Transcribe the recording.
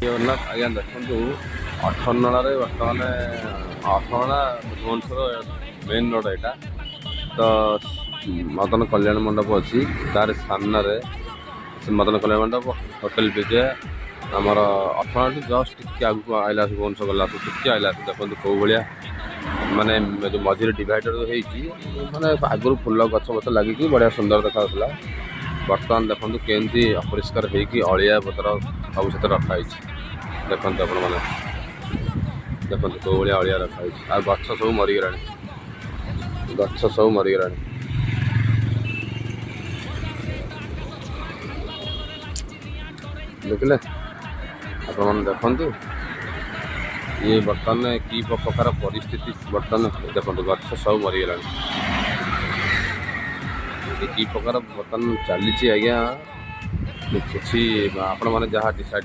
ଜଗନ୍ନାଥ ଆଜ୍ଞା ଦେଖନ୍ତୁ ଅଠରନଳାରେ ବର୍ତ୍ତମାନ ଅଠରନଳା ଭୁବନେଶ୍ୱର ମେନ୍ ରୋଡ଼ ଏଇଟା ତ ମଦନ କଲ୍ୟାଣ ମଣ୍ଡପ ଅଛି ତାର ସାମ୍ନାରେ ସେ ମଦନ କଲ୍ୟାଣ ମଣ୍ଡପ ହୋଟେଲ ବିଜୟ ଆମର ଅଠରନଳାଠୁ ଜଷ୍ଟ ଟିକେ ଆଗକୁ ଆଇଲା ଭୁବନେଶ୍ୱର ଗଲା ଟିକେ ଆଇଲା ଦେଖନ୍ତୁ କେଉଁ ଭଳିଆ ମାନେ ଯେଉଁ ମଝିରେ ଡିଭାଇଡର ହେଇଛି ମାନେ ଆଗରୁ ଫୁଲ ଗଛ ଫଛ ଲାଗିକି ବଢ଼ିଆ ସୁନ୍ଦର ଦେଖାଯାଉଥିଲା। ବର୍ତ୍ତମାନ ଦେଖନ୍ତୁ କେମିତି ଅପରିଷ୍କାର ହେଇକି ଅଳିଆ ପତ୍ର ସବୁ ସେଥିରେ ରଖାହେଇଛି। ଦେଖନ୍ତୁ ଆପଣମାନେ ଦେଖନ୍ତୁ କେଉଁ ଭଳିଆ ଅଳିଆ ରଖାହେଇଛି ଆଉ ଗଛ ସବୁ ମରିଗଲାଣି ଦେଖିଲେ ଆପଣମାନେ ଦେଖନ୍ତୁ ଇଏ ବର୍ତ୍ତମାନ କି ପ୍ରକାର ପରିସ୍ଥିତି ବର୍ତ୍ତମାନ ଦେଖନ୍ତୁ ଗଛ ସବୁ ମରିଗଲାଣି କି ପ୍ରକାର ବର୍ତ୍ତମାନ ଚାଲିଛି ଆଜ୍ଞା କିଛି ଆପଣମାନେ ଯାହା ଡିସାଇଡ୍